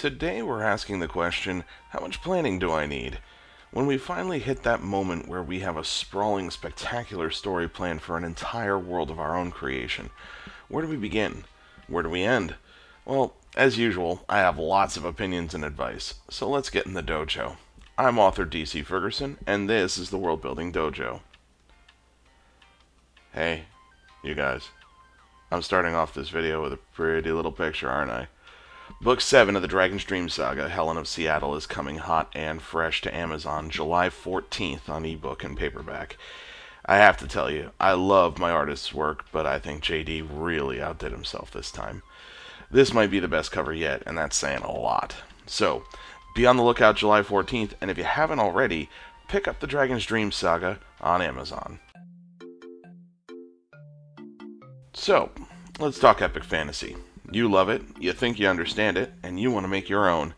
Today we're asking the question, how much planning do I need? When we finally hit that moment where we have a sprawling, spectacular story planned for an entire world of our own creation, where do we begin? Where do we end? Well, as usual, I have lots of opinions and advice, so let's get in the dojo. I'm author DC Ferguson, and this is the Worldbuilding Dojo. Hey, you guys. I'm starting off this video with a pretty little picture, aren't I? Book 7 of the Dragon's Dream Saga, Helen of Seattle, is coming hot and fresh to Amazon July 14th on ebook and paperback. I have to tell you, I love my artist's work, but I think JD really outdid himself this time. This might be the best cover yet, and that's saying a lot. So, be on the lookout July 14th, and if you haven't already, pick up the Dragon's Dream Saga on Amazon. So, let's talk epic fantasy. You love it, you think you understand it, and you want to make your own.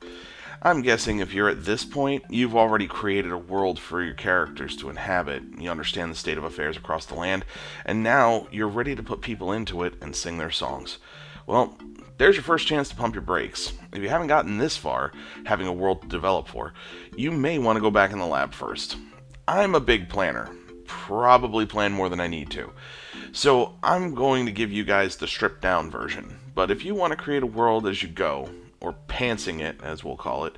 I'm guessing if you're at this point, you've already created a world for your characters to inhabit, you understand the state of affairs across the land, and now you're ready to put people into it and sing their songs. Well, there's your first chance to pump your brakes. If you haven't gotten this far, having a world to develop for, you may want to go back in the lab first. I'm a big planner. Probably plan more than I need to. So I'm going to give you guys the stripped down version. But if you want to create a world as you go, or pantsing it as we'll call it,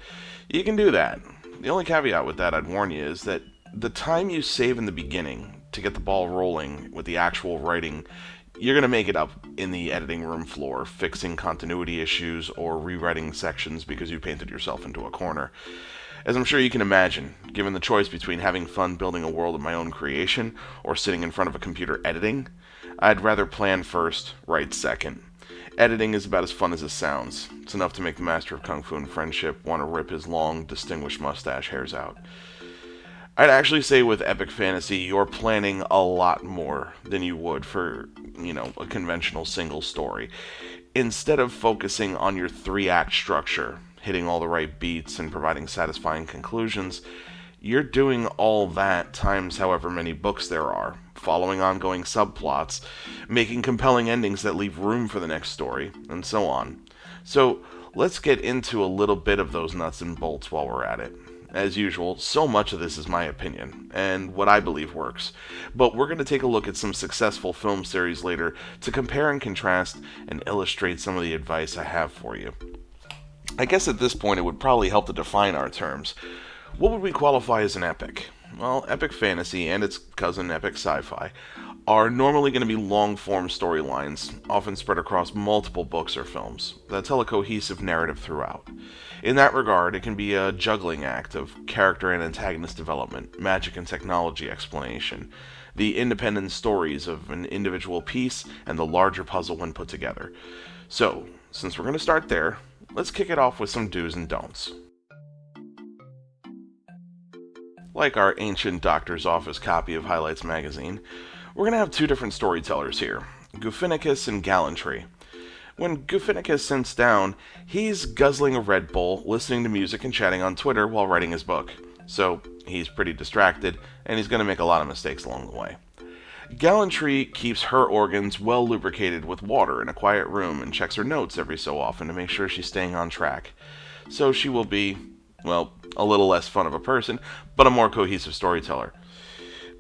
you can do that. The only caveat with that I'd warn you is that the time you save in the beginning to get the ball rolling with the actual writing, you're going to make it up in the editing room floor, fixing continuity issues or rewriting sections because you painted yourself into a corner. As I'm sure you can imagine, given the choice between having fun building a world of my own creation or sitting in front of a computer editing, I'd rather plan first, write second. Editing is about as fun as it sounds. It's enough to make the master of Kung Fu and friendship want to rip his long, distinguished mustache hairs out. I'd actually say with epic fantasy, you're planning a lot more than you would for, a conventional single story. Instead of focusing on your 3-act structure, hitting all the right beats and providing satisfying conclusions, you're doing all that times however many books there are, following ongoing subplots, making compelling endings that leave room for the next story, and so on. So let's get into a little bit of those nuts and bolts while we're at it. As usual, so much of this is my opinion, and what I believe works. But we're going to take a look at some successful film series later to compare and contrast and illustrate some of the advice I have for you. I guess at this point it would probably help to define our terms. What would we qualify as an epic? Well, epic fantasy and its cousin epic sci-fi are normally going to be long-form storylines, often spread across multiple books or films, that tell a cohesive narrative throughout. In that regard, it can be a juggling act of character and antagonist development, magic and technology explanation, the independent stories of an individual piece, and the larger puzzle when put together. So, since we're going to start there, let's kick it off with some do's and don'ts. Like our ancient doctor's office copy of Highlights magazine, we're going to have two different storytellers here, Guffinicus and Gallantry. When Guffinicus sits down, he's guzzling a Red Bull, listening to music and chatting on Twitter while writing his book. So, he's pretty distracted, and he's going to make a lot of mistakes along the way. Gallantry keeps her organs well lubricated with water in a quiet room and checks her notes every so often to make sure she's staying on track. So she will be, a little less fun of a person, but a more cohesive storyteller.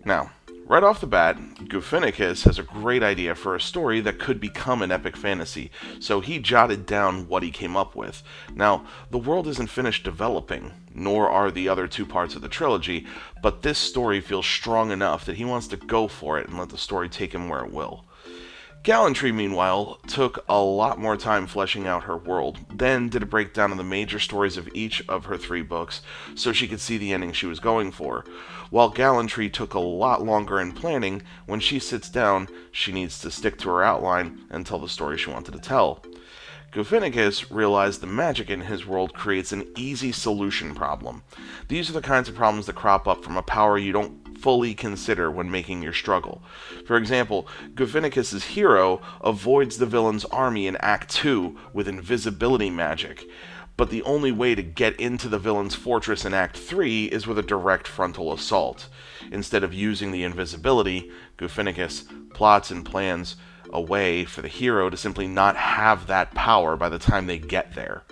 Now, right off the bat, Guffinicus has a great idea for a story that could become an epic fantasy, so he jotted down what he came up with. Now, the world isn't finished developing, nor are the other two parts of the trilogy, but this story feels strong enough that he wants to go for it and let the story take him where it will. Gallantry, meanwhile, took a lot more time fleshing out her world, then did a breakdown of the major stories of each of her 3 books so she could see the ending she was going for. While Gallantry took a lot longer in planning, when she sits down, she needs to stick to her outline and tell the story she wanted to tell. Guffinicus realized the magic in his world creates an easy solution problem. These are the kinds of problems that crop up from a power you don't fully consider when making your struggle. For example, Guffinicus's hero avoids the villain's army in Act 2 with invisibility magic, but the only way to get into the villain's fortress in Act 3 is with a direct frontal assault. Instead of using the invisibility, Guffinicus plots and plans a way for the hero to simply not have that power by the time they get there.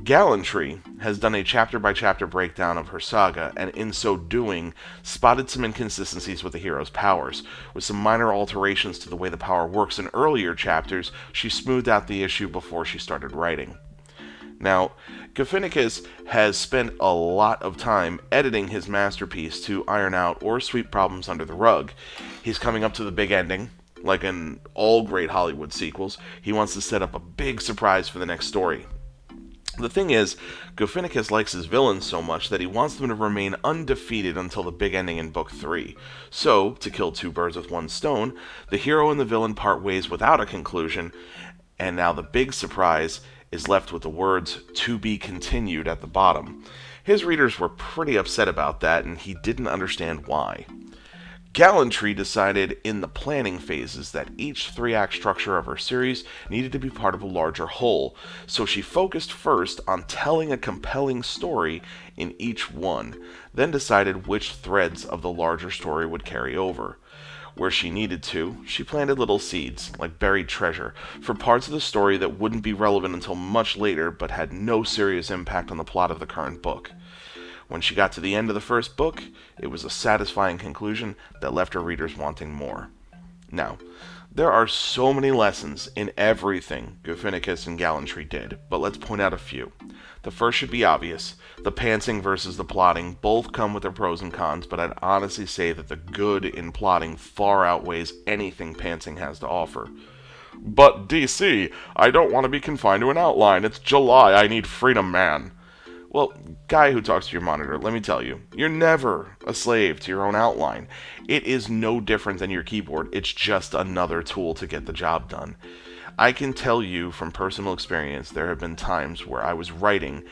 Gallantry has done a chapter-by-chapter breakdown of her saga, and in so doing, spotted some inconsistencies with the hero's powers. With some minor alterations to the way the power works in earlier chapters, she smoothed out the issue before she started writing. Now, Gophinicus has spent a lot of time editing his masterpiece to iron out or sweep problems under the rug. He's coming up to the big ending. Like in all great Hollywood sequels, he wants to set up a big surprise for the next story. The thing is, Gophinicus likes his villains so much that he wants them to remain undefeated until the big ending in Book 3. So, to kill two birds with one stone, the hero and the villain part ways without a conclusion, and now the big surprise is left with the words, "to be continued" at the bottom. His readers were pretty upset about that, and he didn't understand why. Gallantry decided in the planning phases that each three-act structure of her series needed to be part of a larger whole, so she focused first on telling a compelling story in each one, then decided which threads of the larger story would carry over. Where she needed to, she planted little seeds, like buried treasure, for parts of the story that wouldn't be relevant until much later but had no serious impact on the plot of the current book. When she got to the end of the first book, it was a satisfying conclusion that left her readers wanting more. Now, there are so many lessons in everything Gophinicus and Gallantry did, but let's point out a few. The first should be obvious. The pantsing versus the plotting both come with their pros and cons, but I'd honestly say that the good in plotting far outweighs anything pantsing has to offer. But DC, I don't want to be confined to an outline. It's July, I need freedom, man. Well, guy who talks to your monitor, let me tell you, you're never a slave to your own outline. It is no different than your keyboard. It's just another tool to get the job done. I can tell you from personal experience, there have been times where I was writing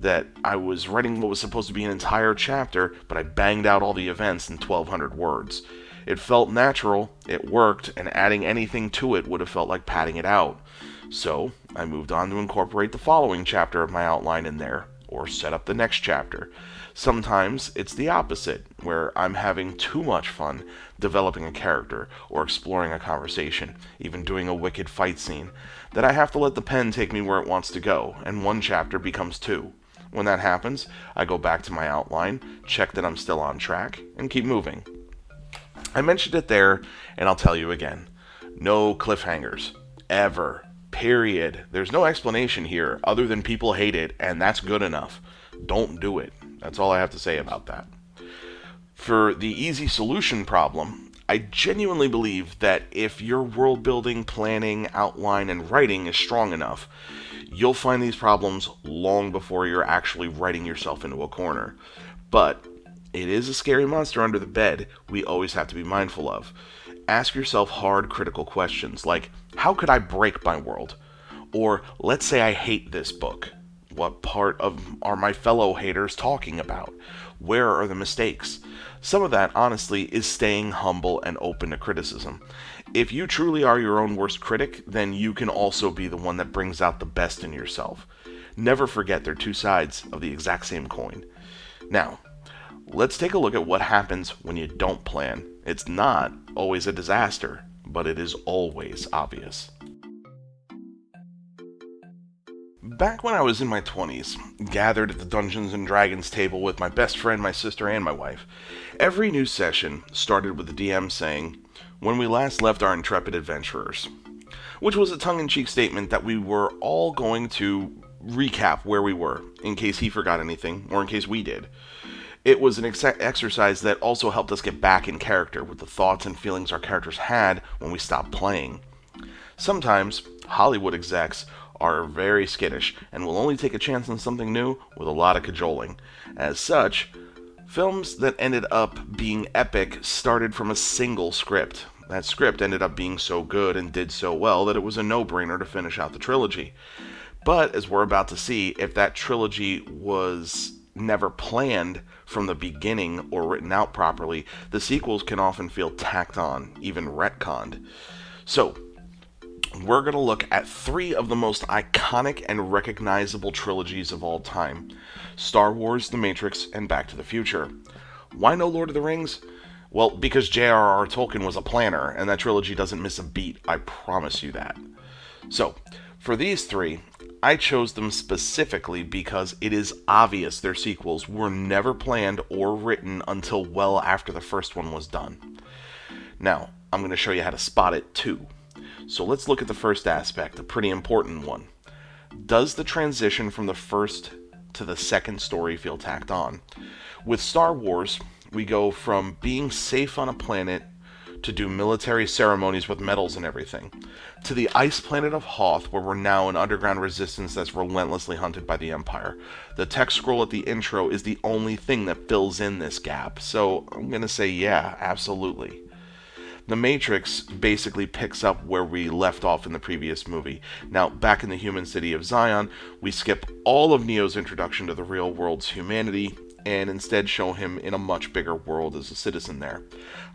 what was supposed to be an entire chapter, but I banged out all the events in 1,200 words. It felt natural, it worked, and adding anything to it would have felt like padding it out. So, I moved on to incorporate the following chapter of my outline in there, or set up the next chapter. Sometimes it's the opposite, where I'm having too much fun developing a character or exploring a conversation, even doing a wicked fight scene, that I have to let the pen take me where it wants to go, and one chapter becomes two. When that happens, I go back to my outline, check that I'm still on track, and keep moving. I mentioned it there, and I'll tell you again. No cliffhangers. Ever. Period. There's no explanation here other than people hate it, and that's good enough. Don't do it. That's all I have to say about that. For the easy solution problem, I genuinely believe that if your world building, planning, outline, and writing is strong enough, you'll find these problems long before you're actually writing yourself into a corner. But it is a scary monster under the bed we always have to be mindful of. Ask yourself hard, critical questions like, how could I break my world? Or, let's say I hate this book. What part are my fellow haters talking about? Where are the mistakes? Some of that, honestly, is staying humble and open to criticism. If you truly are your own worst critic, then you can also be the one that brings out the best in yourself. Never forget they're two sides of the exact same coin. Now, let's take a look at what happens when you don't plan. It's not always a disaster, but it is always obvious. Back when I was in my 20s, gathered at the Dungeons & Dragons table with my best friend, my sister, and my wife, every new session started with the DM saying, "When we last left our intrepid adventurers," which was a tongue-in-cheek statement that we were all going to recap where we were, in case he forgot anything, or in case we did. It was an exercise that also helped us get back in character with the thoughts and feelings our characters had when we stopped playing. Sometimes, Hollywood execs are very skittish and will only take a chance on something new with a lot of cajoling. As such, films that ended up being epic started from a single script. That script ended up being so good and did so well that it was a no-brainer to finish out the trilogy. But, as we're about to see, if that trilogy was never planned from the beginning or written out properly, the sequels can often feel tacked on, even retconned. So, we're going to look at three of the most iconic and recognizable trilogies of all time: Star Wars, The Matrix, and Back to the Future. Why no Lord of the Rings? Well, because J.R.R. Tolkien was a planner, and that trilogy doesn't miss a beat, I promise you that. So, For these three, I chose them specifically because it is obvious their sequels were never planned or written until well after the first one was done. Now, I'm going to show you how to spot it too. So let's look at the first aspect, a pretty important one. Does the transition from the first to the second story feel tacked on? With Star Wars, we go from being safe on a planet to do military ceremonies with medals and everything, to the ice planet of Hoth, where we're now an underground resistance that's relentlessly hunted by the Empire. The text scroll at the intro is the only thing that fills in this gap, so I'm going to say yeah, absolutely. The Matrix basically picks up where we left off in the previous movie. Now, back in the human city of Zion, we skip all of Neo's introduction to the real world's humanity, and instead show him in a much bigger world as a citizen there.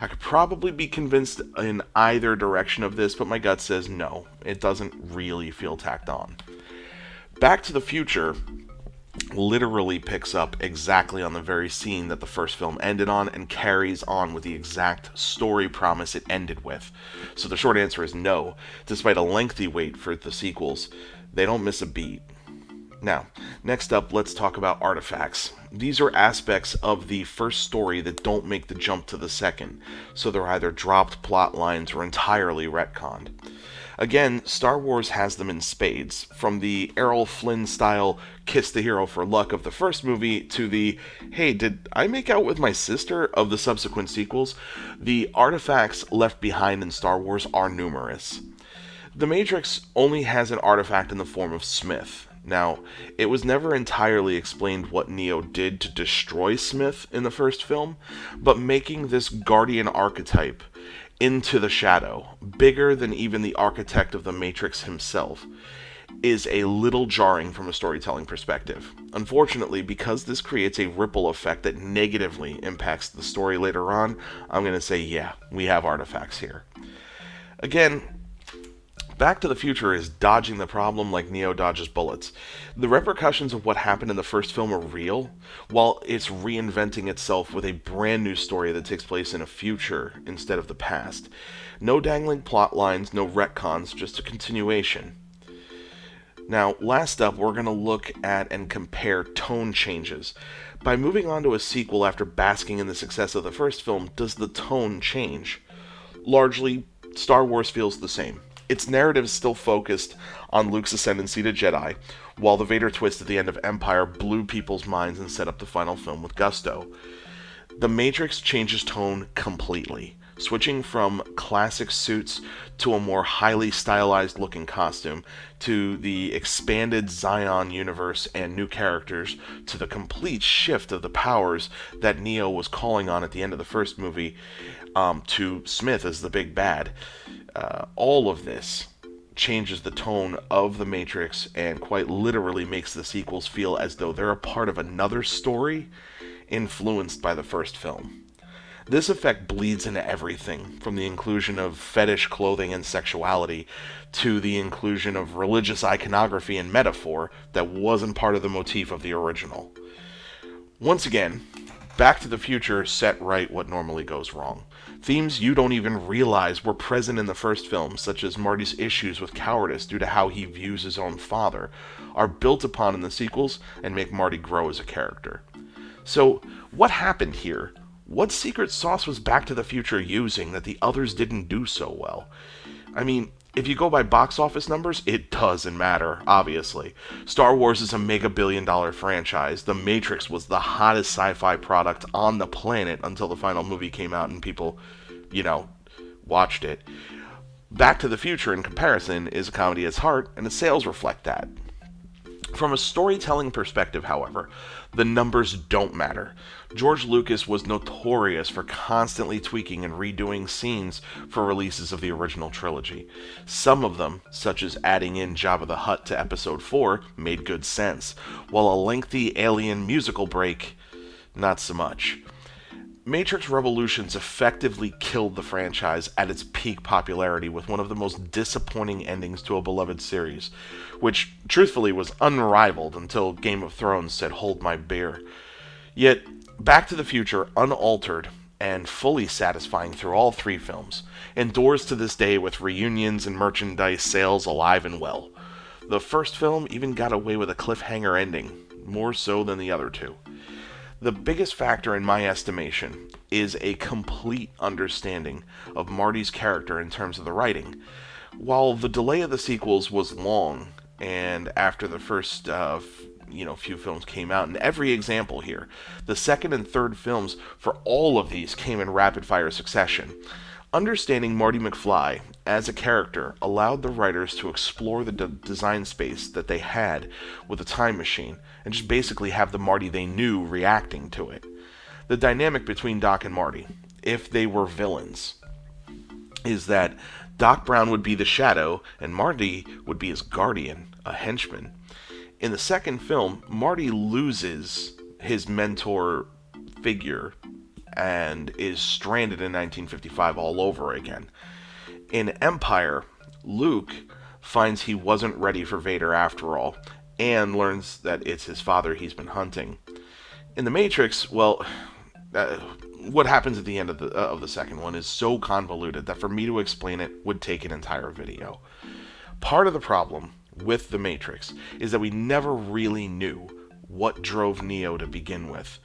I could probably be convinced in either direction of this, but my gut says no, it doesn't really feel tacked on. Back to the Future literally picks up exactly on the very scene that the first film ended on and carries on with the exact story promise it ended with. So the short answer is no. Despite a lengthy wait for the sequels, they don't miss a beat. Now, next up, let's talk about artifacts. These are aspects of the first story that don't make the jump to the second, so they're either dropped plot lines or entirely retconned. Again, Star Wars has them in spades, from the Errol Flynn style kiss the hero for luck of the first movie to the hey, did I make out with my sister of the subsequent sequels. The artifacts left behind in Star Wars are numerous. The Matrix only has an artifact in the form of Smith. Now, it was never entirely explained what Neo did to destroy Smith in the first film, but making this guardian archetype into the shadow, bigger than even the architect of the Matrix himself, is a little jarring from a storytelling perspective. Unfortunately, because this creates a ripple effect that negatively impacts the story later on, I'm going to say, yeah, we have artifacts here. Again, Back to the Future is dodging the problem like Neo dodges bullets. The repercussions of what happened in the first film are real, while it's reinventing itself with a brand new story that takes place in a future instead of the past. No dangling plot lines, no retcons, just a continuation. Now, last up, we're going to look at and compare tone changes. By moving on to a sequel after basking in the success of the first film, does the tone change? Largely, Star Wars feels the same. Its narrative is still focused on Luke's ascendancy to Jedi, while the Vader twist at the end of Empire blew people's minds and set up the final film with gusto. The Matrix changes tone completely, switching from classic suits to a more highly stylized looking costume, to the expanded Zion universe and new characters, to the complete shift of the powers that Neo was calling on at the end of the first movie, to Smith as the big bad. All of this changes the tone of the Matrix and quite literally makes the sequels feel as though they're a part of another story influenced by the first film. This effect bleeds into everything, from the inclusion of fetish clothing and sexuality to the inclusion of religious iconography and metaphor that wasn't part of the motif of the original. Once again, Back to the Future set right what normally goes wrong. Themes you don't even realize were present in the first film, such as Marty's issues with cowardice due to how he views his own father, are built upon in the sequels and make Marty grow as a character. So, what happened here? What secret sauce was Back to the Future using that the others didn't do so well? I mean, if you go by box office numbers, it doesn't matter, obviously. Star Wars is a mega billion-dollar franchise. The Matrix was the hottest sci-fi product on the planet until the final movie came out and people, watched it. Back to the Future, in comparison, is a comedy at its heart, and its sales reflect that. From a storytelling perspective, however, the numbers don't matter. George Lucas was notorious for constantly tweaking and redoing scenes for releases of the original trilogy. Some of them, such as adding in Jabba the Hutt to Episode 4, made good sense, while a lengthy alien musical break, not so much. Matrix Revolutions effectively killed the franchise at its peak popularity with one of the most disappointing endings to a beloved series, which truthfully was unrivaled until Game of Thrones said hold my beer. Yet, Back to the Future, unaltered and fully satisfying through all three films, endures to this day with reunions and merchandise sales alive and well. The first film even got away with a cliffhanger ending, more so than the other two. The biggest factor in my estimation is a complete understanding of Marty's character in terms of the writing. While the delay of the sequels was long, and after the first few films came out, in every example here, the second and third films for all of these came in rapid fire succession. Understanding Marty McFly as a character allowed the writers to explore the design space that they had with a time machine and just basically have the Marty they knew reacting to it. The dynamic between Doc and Marty, if they were villains, is that Doc Brown would be the Shadow and Marty would be his guardian, a henchman. In the second film, Marty loses his mentor figure and is stranded in 1955 all over again. In Empire, Luke finds he wasn't ready for Vader after all, and learns that it's his father he's been hunting. In The Matrix, well, what happens at the end of the second one is so convoluted that for me to explain it would take an entire video. Part of the problem with The Matrix is that we never really knew what drove Neo to begin with.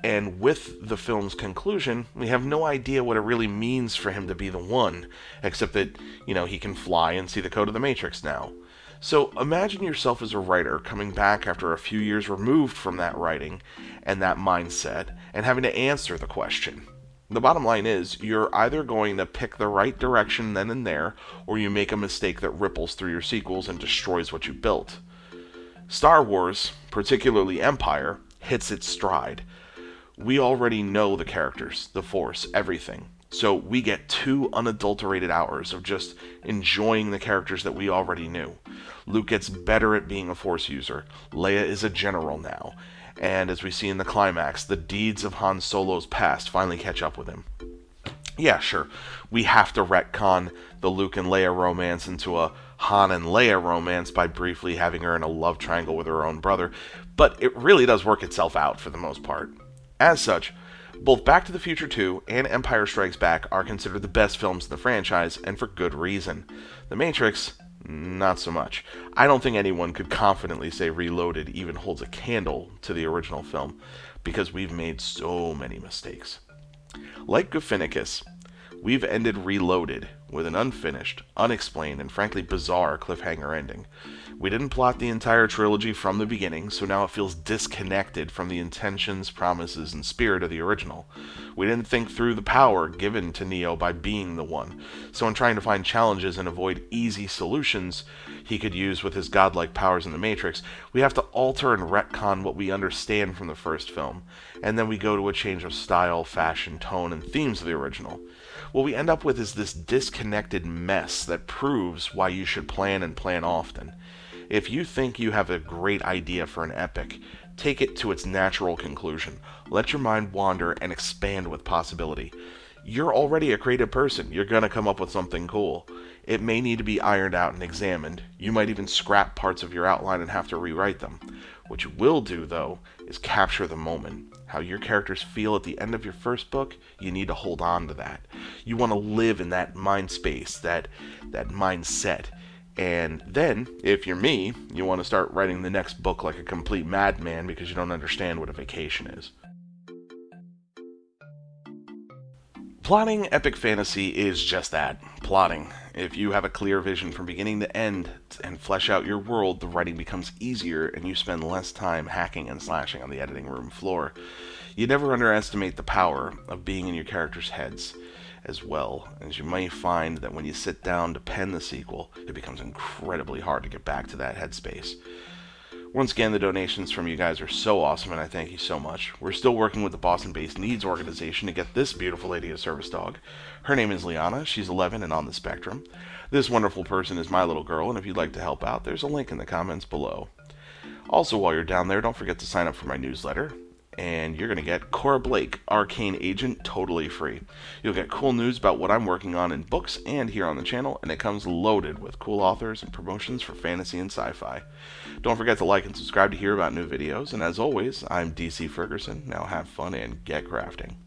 And with the film's conclusion, we have no idea what it really means for him to be the one, except that, he can fly and see the code of the Matrix now. So imagine yourself as a writer coming back after a few years removed from that writing and that mindset and having to answer the question. The bottom line is, you're either going to pick the right direction then and there, or you make a mistake that ripples through your sequels and destroys what you built. Star Wars, particularly Empire, hits its stride. We already know the characters, the Force, everything. So we get 2 unadulterated hours of just enjoying the characters that we already knew. Luke gets better at being a Force user. Leia is a general now. And as we see in the climax, the deeds of Han Solo's past finally catch up with him. Yeah, sure, we have to retcon the Luke and Leia romance into a Han and Leia romance by briefly having her in a love triangle with her own brother, but it really does work itself out for the most part. As such, both Back to the Future 2 and Empire Strikes Back are considered the best films in the franchise, and for good reason. The Matrix, not so much. I don't think anyone could confidently say Reloaded even holds a candle to the original film, because we've made so many mistakes. Like Guffinicus, we've ended Reloaded with an unfinished, unexplained, and frankly bizarre cliffhanger ending. We didn't plot the entire trilogy from the beginning, so now it feels disconnected from the intentions, promises, and spirit of the original. We didn't think through the power given to Neo by being the one, so in trying to find challenges and avoid easy solutions he could use with his godlike powers in the Matrix, we have to alter and retcon what we understand from the first film, and then we go to a change of style, fashion, tone, and themes of the original. What we end up with is this disconnected mess that proves why you should plan and plan often. If you think you have a great idea for an epic, take it to its natural conclusion. Let your mind wander and expand with possibility. You're already a creative person. You're going to come up with something cool. It may need to be ironed out and examined. You might even scrap parts of your outline and have to rewrite them. What you will do, though, is capture the moment. How your characters feel at the end of your first book, you need to hold on to that. You want to live in that mind space, that mindset. And then, if you're me, you want to start writing the next book like a complete madman because you don't understand what a vacation is. Plotting epic fantasy is just that, plotting. If you have a clear vision from beginning to end and flesh out your world, the writing becomes easier and you spend less time hacking and slashing on the editing room floor. You never underestimate the power of being in your characters' heads, as well, as you may find that when you sit down to pen the sequel, it becomes incredibly hard to get back to that headspace. Once again, the donations from you guys are so awesome, and I thank you so much. We're still working with the Boston-based Needs organization to get this beautiful lady a service dog. Her name is Liana. She's 11 and on the spectrum. This wonderful person is my little girl, and if you'd like to help out, there's a link in the comments below. Also, while you're down there, don't forget to sign up for my newsletter. And you're going to get Cora Blake, Arcane Agent, totally free. You'll get cool news about what I'm working on in books and here on the channel, and it comes loaded with cool authors and promotions for fantasy and sci-fi. Don't forget to like and subscribe to hear about new videos, and as always, I'm DC Ferguson. Now have fun and get crafting.